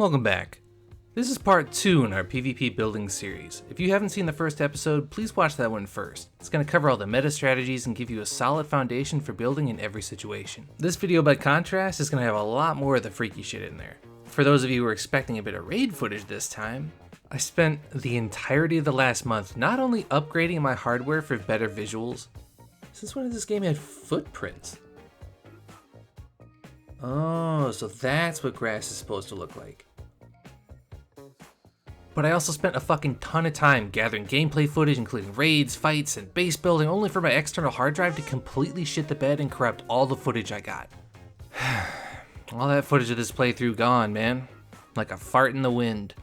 Welcome back. This is part 2 in our PvP building series. If you haven't seen the first episode, please watch that one first. It's going to cover all the meta strategies and give you a solid foundation for building in every situation. This video, by contrast, is going to have a lot more of the freaky shit in there. For those of you who are expecting a bit of raid footage this time, I spent the entirety of the last month not only upgrading my hardware for better visuals. Since when did this game have footprints? Oh, so that's what grass is supposed to look like. But I also spent a fucking ton of time gathering gameplay footage, including raids, fights, and base building, only for my external hard drive to completely shit the bed and corrupt all the footage I got. All that footage of this playthrough gone, man. Like a fart in the wind.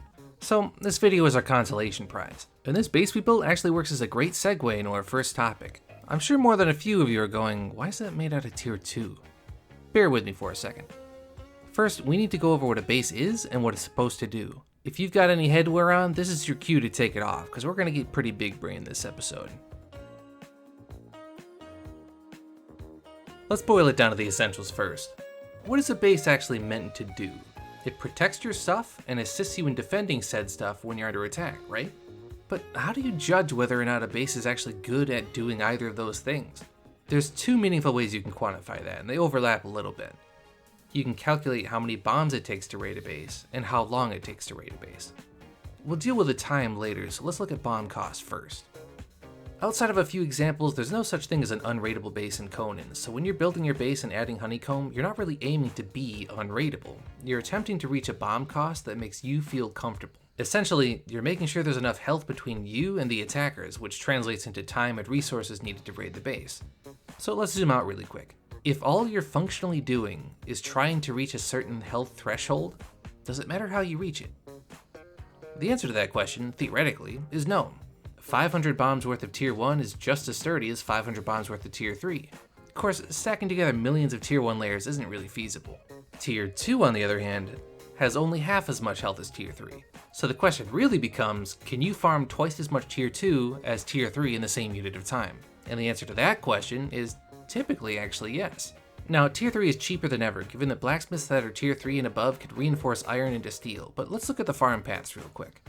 So, this video is our consolation prize. And this base we built actually works as a great segue into our first topic. I'm sure more than a few of you are going, why is that made out of tier 2? Bear with me for a second. First, we need to go over what a base is and what it's supposed to do. If you've got any headwear on, this is your cue to take it off, because we're going to get pretty big brain this episode. Let's boil it down to the essentials first. What is a base actually meant to do? It protects your stuff and assists you in defending said stuff when you're under attack, right? But how do you judge whether or not a base is actually good at doing either of those things? There's two meaningful ways you can quantify that, and they overlap a little bit. You can calculate how many bombs it takes to raid a base, and how long it takes to raid a base. We'll deal with the time later, so let's look at bomb cost first. Outside of a few examples, there's no such thing as an unraidable base in Conan, so when you're building your base and adding Honeycomb, you're not really aiming to be unraidable. You're attempting to reach a bomb cost that makes you feel comfortable. Essentially, you're making sure there's enough health between you and the attackers, which translates into time and resources needed to raid the base. So let's zoom out really quick. If all you're functionally doing is trying to reach a certain health threshold, does it matter how you reach it? The answer to that question, theoretically, is no. 500 bombs worth of tier 1 is just as sturdy as 500 bombs worth of tier 3. Of course, stacking together millions of tier 1 layers isn't really feasible. Tier 2, on the other hand, has only half as much health as tier 3. So the question really becomes, can you farm twice as much tier 2 as tier 3 in the same unit of time? And the answer to that question is typically actually yes. Now, tier 3 is cheaper than ever, given that blacksmiths that are tier 3 and above could reinforce iron into steel, but let's look at the farm paths real quick.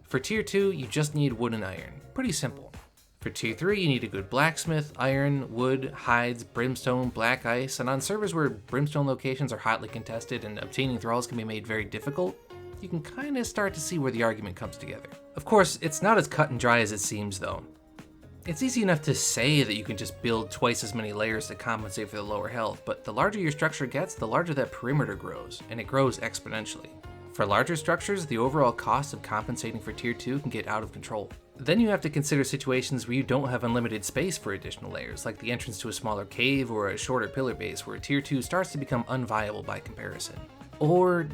For tier 2, you just need wood and iron. Pretty simple. For tier 3, you need a good blacksmith, iron, wood, hides, brimstone, black ice, and on servers where brimstone locations are hotly contested and obtaining thralls can be made very difficult, you can kinda start to see where the argument comes together. Of course, it's not as cut and dry as it seems though. It's easy enough to say that you can just build twice as many layers to compensate for the lower health, but the larger your structure gets, the larger that perimeter grows, and it grows exponentially. For larger structures, the overall cost of compensating for tier 2 can get out of control. Then you have to consider situations where you don't have unlimited space for additional layers, like the entrance to a smaller cave or a shorter pillar base where tier 2 starts to become unviable by comparison. Or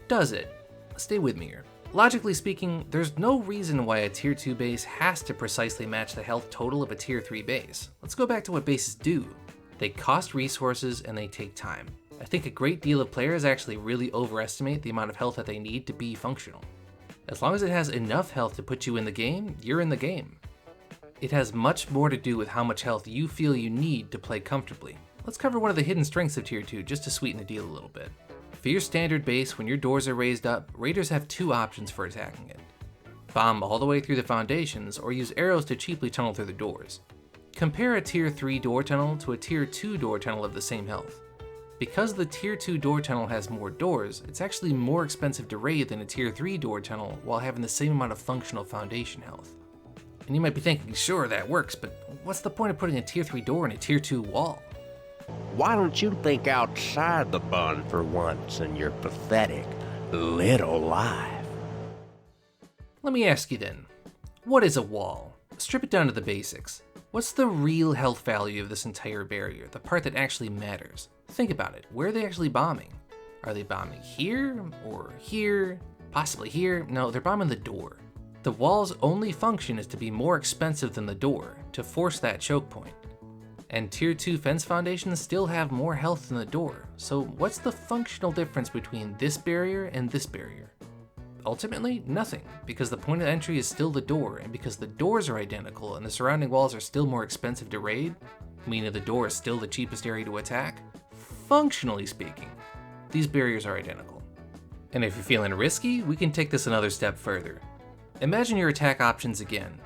does it? Stay with me here. Logically speaking, there's no reason why a tier 2 base has to precisely match the health total of a tier 3 base. Let's go back to what bases do. They cost resources and they take time. I think a great deal of players actually really overestimate the amount of health that they need to be functional. As long as it has enough health to put you in the game, you're in the game. It has much more to do with how much health you feel you need to play comfortably. Let's cover one of the hidden strengths of tier 2 just to sweeten the deal a little bit. For your standard base, when your doors are raised up, raiders have two options for attacking it. Bomb all the way through the foundations, or use arrows to cheaply tunnel through the doors. Compare a tier 3 door tunnel to a tier 2 door tunnel of the same health. Because the tier 2 door tunnel has more doors, it's actually more expensive to raid than a tier 3 door tunnel while having the same amount of functional foundation health. And you might be thinking, sure, that works, but what's the point of putting a tier 3 door in a tier 2 wall? Why don't you think outside the bun for once in your pathetic little life? Let me ask you then, what is a wall? Strip it down to the basics. What's the real health value of this entire barrier, the part that actually matters? Think about it, where are they actually bombing? Are they bombing here, or here, possibly here? No, they're bombing the door. The wall's only function is to be more expensive than the door, to force that choke point. And tier 2 fence foundations still have more health than the door, so what's the functional difference between this barrier and this barrier? Ultimately, nothing, because the point of entry is still the door, and because the doors are identical and the surrounding walls are still more expensive to raid, meaning the door is still the cheapest area to attack, functionally speaking, these barriers are identical. And if you're feeling risky, we can take this another step further. Imagine your attack options again.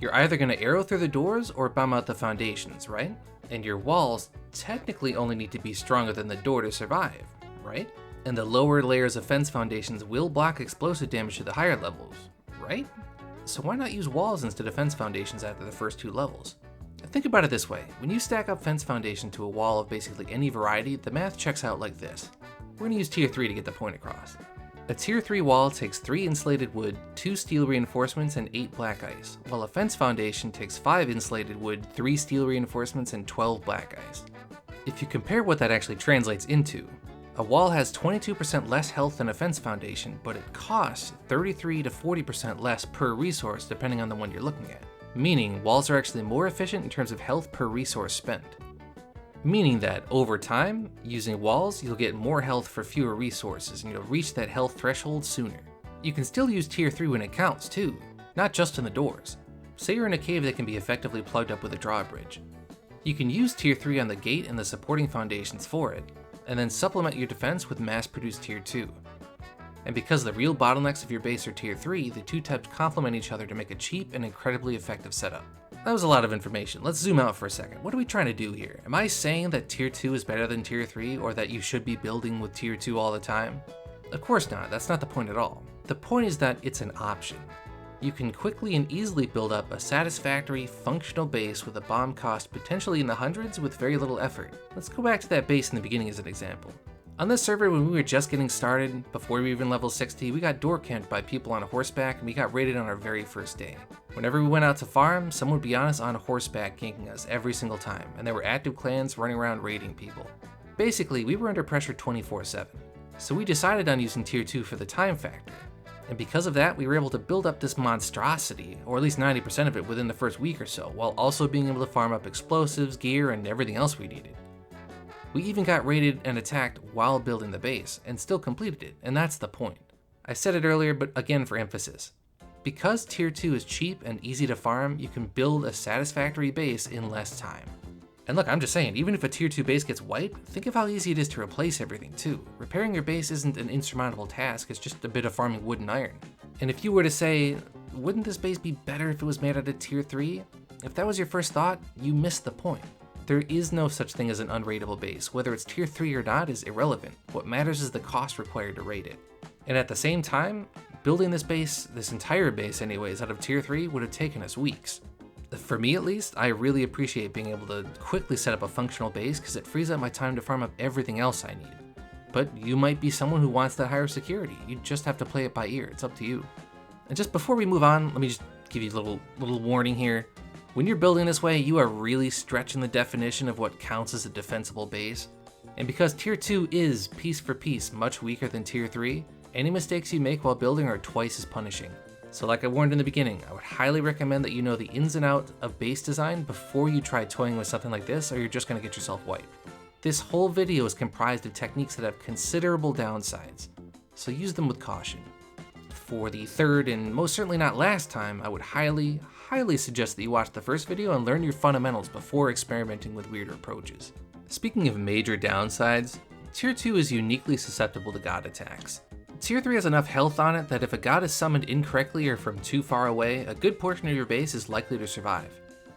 You're either going to arrow through the doors or bomb out the foundations, right? And your walls technically only need to be stronger than the door to survive, right? And the lower layers of fence foundations will block explosive damage to the higher levels, right? So why not use walls instead of fence foundations after the first 2 levels? Think about it this way. When you stack up fence foundation to a wall of basically any variety, the math checks out like this. We're going to use tier 3 to get the point across. A tier 3 wall takes 3 insulated wood, 2 steel reinforcements, and 8 black ice, while a fence foundation takes 5 insulated wood, 3 steel reinforcements, and 12 black ice. If you compare what that actually translates into, a wall has 22% less health than a fence foundation, but it costs 33 to 40% less per resource depending on the one you're looking at. Meaning, walls are actually more efficient in terms of health per resource spent. Meaning that, over time, using walls, you'll get more health for fewer resources, and you'll reach that health threshold sooner. You can still use tier 3 when it counts too, not just in the doors. Say you're in a cave that can be effectively plugged up with a drawbridge. You can use tier 3 on the gate and the supporting foundations for it, and then supplement your defense with mass-produced tier 2. And because the real bottlenecks of your base are tier 3, the 2 types complement each other to make a cheap and incredibly effective setup. That was a lot of information. Let's zoom out for a second. What are we trying to do here? Am I saying that tier 2 is better than tier 3, or that you should be building with tier 2 all the time? Of course not, that's not the point at all. The point is that it's an option. You can quickly and easily build up a satisfactory, functional base with a bomb cost potentially in the hundreds with very little effort. Let's go back to that base in the beginning as an example. On this server, when we were just getting started, before we were even level 60, we got door camped by people on horseback, and we got raided on our very first day. Whenever we went out to farm, someone would be on us on horseback ganking us every single time, and there were active clans running around raiding people. Basically, we were under pressure 24/7. So we decided on using tier 2 for the time factor. And because of that, we were able to build up this monstrosity, or at least 90% of it within the first week or so, while also being able to farm up explosives, gear, and everything else we needed. We even got raided and attacked while building the base, and still completed it, and that's the point. I said it earlier, but again for emphasis. Because tier 2 is cheap and easy to farm, you can build a satisfactory base in less time. And look, I'm just saying, even if a tier 2 base gets wiped, think of how easy it is to replace everything too. Repairing your base isn't an insurmountable task, it's just a bit of farming wood and iron. And if you were to say, wouldn't this base be better if it was made out of tier 3? If that was your first thought, you missed the point. There is no such thing as an unraidable base. Whether it's tier 3 or not is irrelevant. What matters is the cost required to raid it. And at the same time, building this base, this entire base anyways, out of tier 3 would have taken us weeks. For me at least, I really appreciate being able to quickly set up a functional base because it frees up my time to farm up everything else I need. But you might be someone who wants that higher security. You just have to play it by ear. It's up to you. And just before we move on, let me just give you a little warning here. When you're building this way, you are really stretching the definition of what counts as a defensible base. And because tier 2 is, piece for piece, much weaker than tier 3, any mistakes you make while building are twice as punishing. So like I warned in the beginning, I would highly recommend that you know the ins and outs of base design before you try toying with something like this, or you're just going to get yourself wiped. This whole video is comprised of techniques that have considerable downsides, so use them with caution. For the third and most certainly not last time, I would highly suggest that you watch the first video and learn your fundamentals before experimenting with weirder approaches. Speaking of major downsides, tier 2 is uniquely susceptible to god attacks. Tier 3 has enough health on it that if a god is summoned incorrectly or from too far away, a good portion of your base is likely to survive.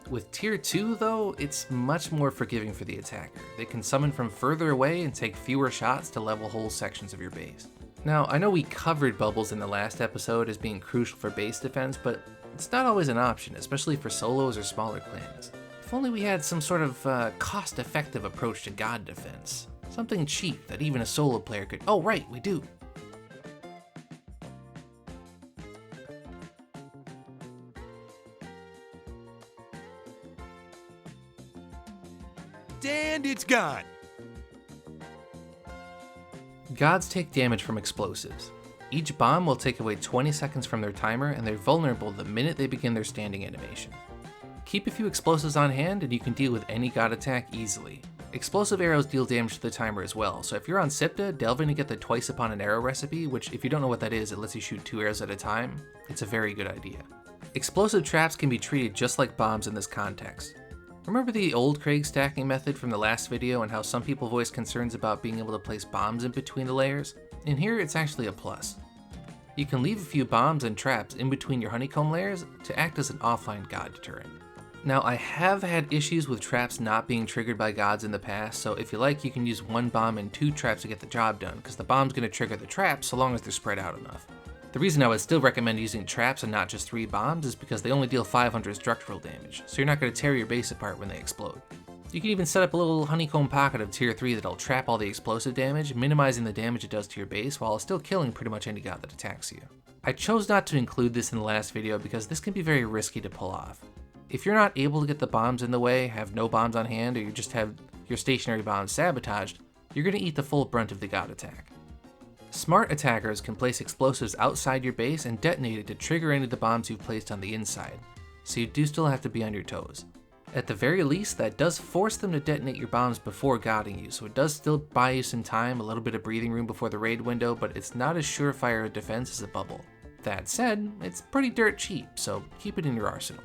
With tier 2 though, it's much more forgiving for the attacker. They can summon from further away and take fewer shots to level whole sections of your base. Now, I know we covered bubbles in the last episode as being crucial for base defense, but it's not always an option, especially for solos or smaller clans. If only we had some sort of cost-effective approach to god defense. Something cheap that even a solo player could— oh right, we do! And it's gone! Gods take damage from explosives. Each bomb will take away 20 seconds from their timer, and they're vulnerable the minute they begin their standing animation. Keep a few explosives on hand and you can deal with any god attack easily. Explosive arrows deal damage to the timer as well, so if you're on Sipta, delve in to get the twice upon an arrow recipe, which if you don't know what that is, it lets you shoot 2 arrows at a time. It's a very good idea. Explosive traps can be treated just like bombs in this context. Remember the old Craig stacking method from the last video and how some people voiced concerns about being able to place bombs in between the layers? and here it's actually a plus. You can leave a few bombs and traps in between your honeycomb layers to act as an offline god deterrent. Now, I have had issues with traps not being triggered by gods in the past, so if you like, you can use 1 bomb and 2 traps to get the job done, because the bomb's going to trigger the traps so long as they're spread out enough. The reason I would still recommend using traps and not just 3 bombs is because they only deal 500 structural damage, so you're not going to tear your base apart when they explode. You can even set up a little honeycomb pocket of tier 3 that'll trap all the explosive damage, minimizing the damage it does to your base while still killing pretty much any god that attacks you. I chose not to include this in the last video because this can be very risky to pull off. If you're not able to get the bombs in the way, have no bombs on hand, or you just have your stationary bombs sabotaged, you're going to eat the full brunt of the god attack. Smart attackers can place explosives outside your base and detonate it to trigger any of the bombs you've placed on the inside, so you do still have to be on your toes. At the very least, that does force them to detonate your bombs before godding you, so it does still buy you some time, a little bit of breathing room before the raid window, but it's not as surefire a defense as a bubble. That said, it's pretty dirt cheap, so keep it in your arsenal.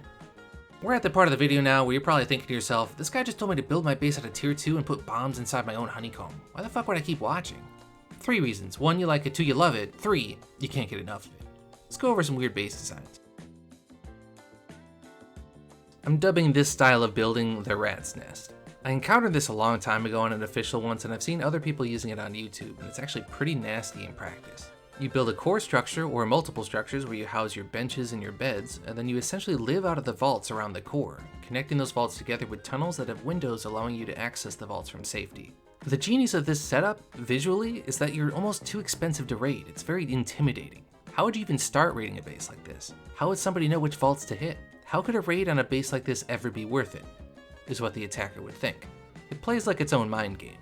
We're at the part of the video now where you're probably thinking to yourself, this guy just told me to build my base at a tier 2 and put bombs inside my own honeycomb. Why the fuck would I keep watching? 3 reasons. 1, you like it. 2, you love it. 3, you can't get enough of it. Let's go over some weird base designs. I'm dubbing this style of building the rat's nest. I encountered this a long time ago on an official once, and I've seen other people using it on YouTube, and it's actually pretty nasty in practice. You build a core structure or multiple structures where you house your benches and your beds, and then you essentially live out of the vaults around the core, connecting those vaults together with tunnels that have windows allowing you to access the vaults from safety. The genius of this setup, visually, is that you're almost too expensive to raid. It's very intimidating. How would you even start raiding a base like this? How would somebody know which vaults to hit? How could a raid on a base like this ever be worth it? Is what the attacker would think. It plays like its own mind game.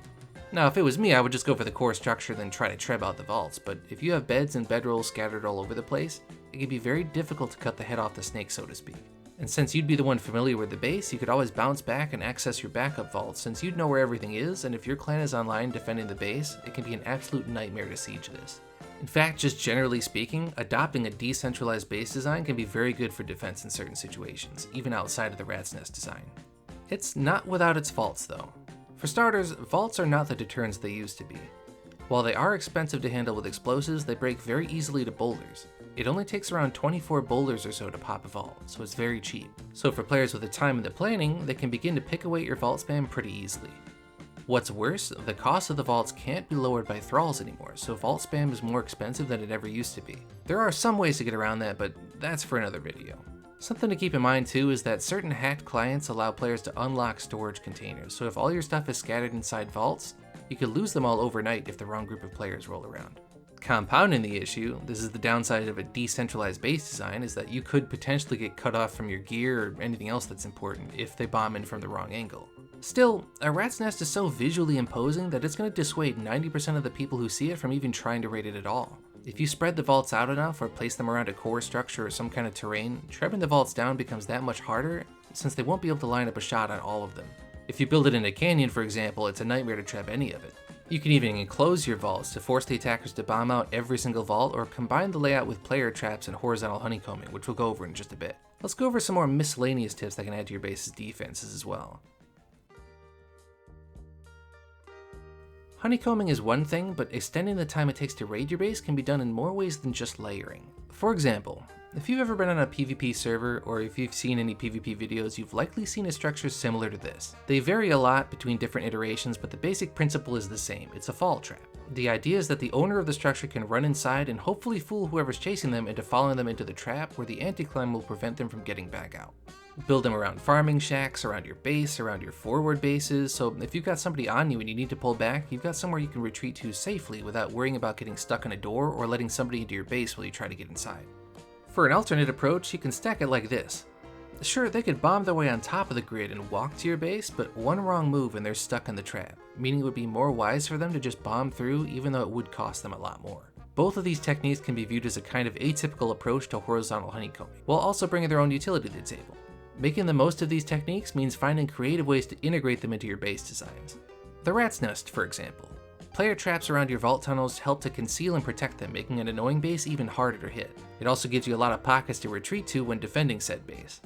Now, if it was me, I would just go for the core structure then try to treb out the vaults, but if you have beds and bedrolls scattered all over the place, it can be very difficult to cut the head off the snake, so to speak. And since you'd be the one familiar with the base, you could always bounce back and access your backup vaults since you'd know where everything is, and if your clan is online defending the base, it can be an absolute nightmare to siege this. In fact, just generally speaking, adopting a decentralized base design can be very good for defense in certain situations, even outside of the rat's nest design. It's not without its faults though. For starters, vaults are not the deterrents they used to be. While they are expensive to handle with explosives, they break very easily to boulders. It only takes around 24 boulders or so to pop a vault, so it's very cheap. So for players with the time and the planning, they can begin to pick away at your vault spam pretty easily. What's worse, the cost of the vaults can't be lowered by thralls anymore, so vault spam is more expensive than it ever used to be. There are some ways to get around that, but that's for another video. Something to keep in mind too is that certain hacked clients allow players to unlock storage containers, so if all your stuff is scattered inside vaults, you could lose them all overnight if the wrong group of players roll around. Compounding the issue, this is the downside of a decentralized base design, is that you could potentially get cut off from your gear or anything else that's important if they bomb in from the wrong angle. Still, a rat's nest is so visually imposing that it's going to dissuade 90% of the people who see it from even trying to raid it at all. If you spread the vaults out enough or place them around a core structure or some kind of terrain, trebbing the vaults down becomes that much harder since they won't be able to line up a shot on all of them. If you build it in a canyon, for example, it's a nightmare to treb any of it. You can even enclose your vaults to force the attackers to bomb out every single vault, or combine the layout with player traps and horizontal honeycombing, which we'll go over in just a bit. Let's go over some more miscellaneous tips that can add to your base's defenses as well. Honeycombing is one thing, but extending the time it takes to raid your base can be done in more ways than just layering. For example, if you've ever been on a PvP server, or if you've seen any PvP videos, you've likely seen a structure similar to this. They vary a lot between different iterations, but the basic principle is the same. It's a fall trap. The idea is that the owner of the structure can run inside and hopefully fool whoever's chasing them into following them into the trap, where the anti-climb will prevent them from getting back out. Build them around farming shacks, around your base, around your forward bases, so if you've got somebody on you and you need to pull back, you've got somewhere you can retreat to safely without worrying about getting stuck in a door or letting somebody into your base while you try to get inside. For an alternate approach, you can stack it like this. Sure, they could bomb their way on top of the grid and walk to your base, but one wrong move and they're stuck in the trap, meaning it would be more wise for them to just bomb through even though it would cost them a lot more. Both of these techniques can be viewed as a kind of atypical approach to horizontal honeycombing, while also bringing their own utility to the table. Making the most of these techniques means finding creative ways to integrate them into your base designs. The rat's nest, for example. Player traps around your vault tunnels help to conceal and protect them, making an annoying base even harder to hit. It also gives you a lot of pockets to retreat to when defending said base.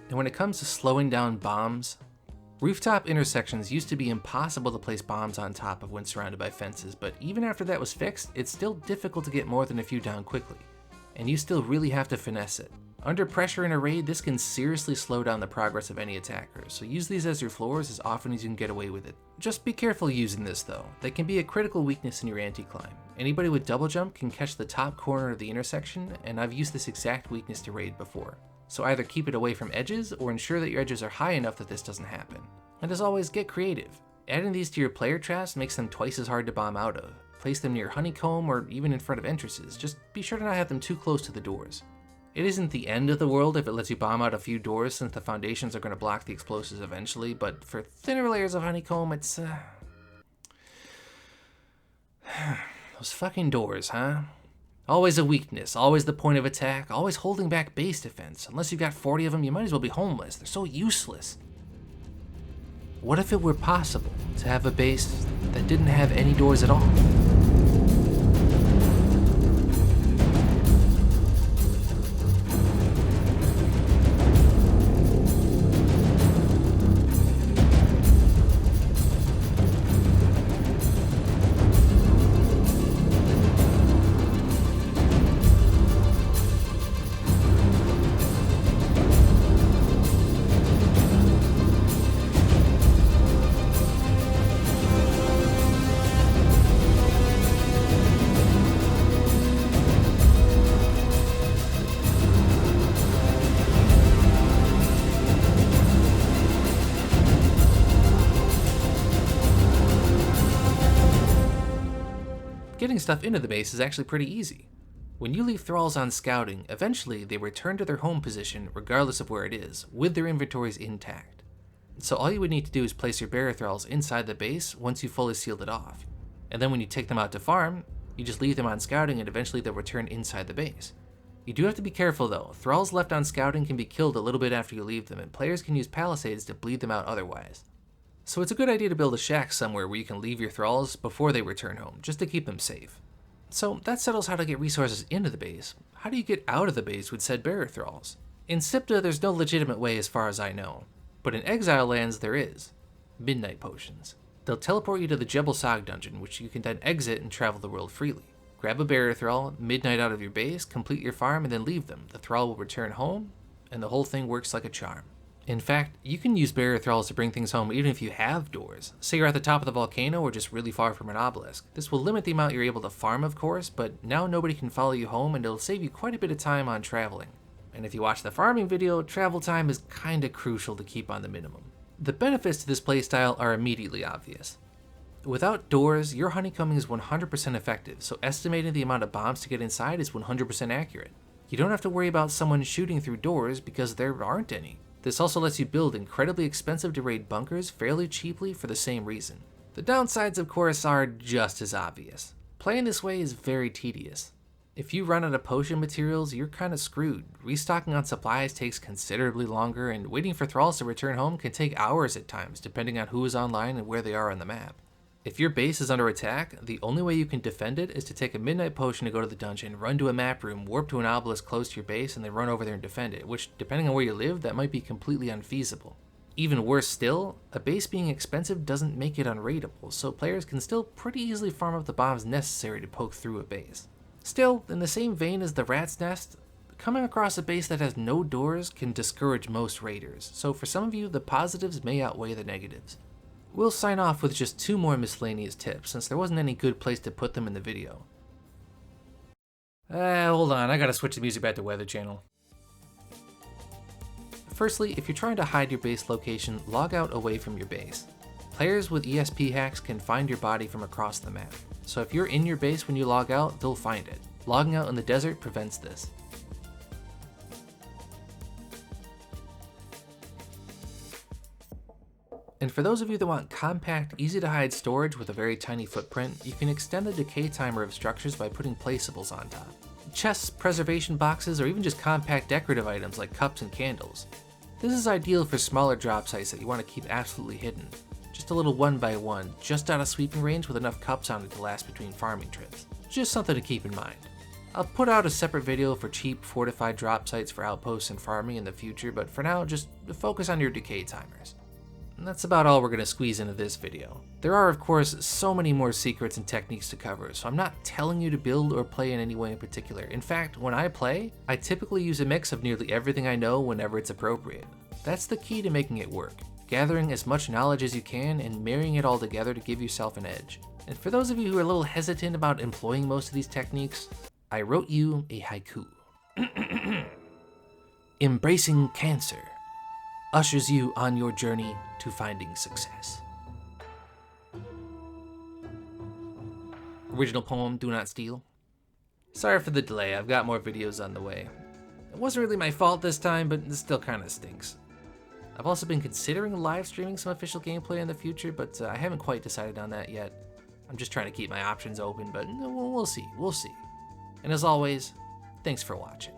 And when it comes to slowing down bombs, Rooftop intersections used to be impossible to place bombs on top of when surrounded by fences, but even after that was fixed, it's still difficult to get more than a few down quickly, and you still really have to finesse it. Under pressure in a raid, this can seriously slow down the progress of any attacker, so use these as your floors as often as you can get away with it. Just be careful using this though. They can be a critical weakness in your anti-climb. Anybody with double jump can catch the top corner of the intersection, and I've used this exact weakness to raid before. So either keep it away from edges, or ensure that your edges are high enough that this doesn't happen. And as always, get creative. Adding these to your player traps makes them twice as hard to bomb out of. Place them near Honeycomb or even in front of entrances, just be sure to not have them too close to the doors. It isn't the end of the world if it lets you bomb out a few doors since the foundations are going to block the explosives eventually, but for thinner layers of Honeycomb, it's those fucking doors, huh? Always a weakness, always the point of attack, always holding back base defense. Unless you've got 40 of them, you might as well be homeless. They're so useless. What if it were possible to have a base that didn't have any doors at all? Getting stuff into the base is actually pretty easy. When you leave thralls on scouting, eventually they return to their home position regardless of where it is, with their inventories intact. So all you would need to do is place your bearer thralls inside the base once you fully sealed it off. And then when you take them out to farm, you just leave them on scouting and eventually they'll return inside the base. You do have to be careful though, thralls left on scouting can be killed a little bit after you leave them, and players can use palisades to bleed them out otherwise. So it's a good idea to build a shack somewhere where you can leave your thralls before they return home, just to keep them safe. So that settles how to get resources into the base. How do you get out of the base with said bearer thralls? In Sipta, there's no legitimate way as far as I know, but in Exile lands there is. Midnight potions. They'll teleport you to the Jebel Sag dungeon, which you can then exit and travel the world freely. Grab a bearer thrall, midnight out of your base, complete your farm, and then leave them. The thrall will return home, and the whole thing works like a charm. In fact, you can use bearer thralls to bring things home even if you have doors. Say you're at the top of the volcano or just really far from an obelisk. This will limit the amount you're able to farm, of course, but now nobody can follow you home and it'll save you quite a bit of time on traveling. And if you watch the farming video, travel time is kinda crucial to keep on the minimum. The benefits to this playstyle are immediately obvious. Without doors, your honeycombing is 100% effective, so estimating the amount of bombs to get inside is 100% accurate. You don't have to worry about someone shooting through doors because there aren't any. This also lets you build incredibly expensive to raid bunkers fairly cheaply for the same reason. The downsides, of course, are just as obvious. Playing this way is very tedious. If you run out of potion materials, you're kinda screwed. Restocking on supplies takes considerably longer, and waiting for thralls to return home can take hours at times, depending on who is online and where they are on the map. If your base is under attack, the only way you can defend it is to take a midnight potion to go to the dungeon, run to a map room, warp to an obelisk close to your base, and then run over there and defend it, which, depending on where you live, that might be completely unfeasible. Even worse still, a base being expensive doesn't make it unraidable, so players can still pretty easily farm up the bombs necessary to poke through a base. Still, in the same vein as the rat's nest, coming across a base that has no doors can discourage most raiders, so for some of you, the positives may outweigh the negatives. We'll sign off with just 2 more miscellaneous tips, since there wasn't any good place to put them in the video. Hold on, I gotta switch the music back to Weather Channel. Firstly, if you're trying to hide your base location, log out away from your base. Players with ESP hacks can find your body from across the map, so if you're in your base when you log out, they'll find it. Logging out in the desert prevents this. And for those of you that want compact, easy to hide storage with a very tiny footprint, you can extend the decay timer of structures by putting placeables on top. Chests, preservation boxes, or even just compact decorative items like cups and candles. This is ideal for smaller drop sites that you want to keep absolutely hidden. Just a little 1x1, just out of sweeping range with enough cups on it to last between farming trips. Just something to keep in mind. I'll put out a separate video for cheap fortified drop sites for outposts and farming in the future, but for now, just focus on your decay timers. And that's about all we're going to squeeze into this video. There are, of course, so many more secrets and techniques to cover, so I'm not telling you to build or play in any way in particular. In fact, when I play, I typically use a mix of nearly everything I know whenever it's appropriate. That's the key to making it work, gathering as much knowledge as you can and marrying it all together to give yourself an edge. And for those of you who are a little hesitant about employing most of these techniques, I wrote you a haiku. Embracing cancer ushers you on your journey to finding success. Original poem, Do Not Steal. Sorry for the delay, I've got more videos on the way. It wasn't really my fault this time, but it still kinda stinks. I've also been considering live streaming some official gameplay in the future, but I haven't quite decided on that yet. I'm just trying to keep my options open, but we'll see. And as always, thanks for watching.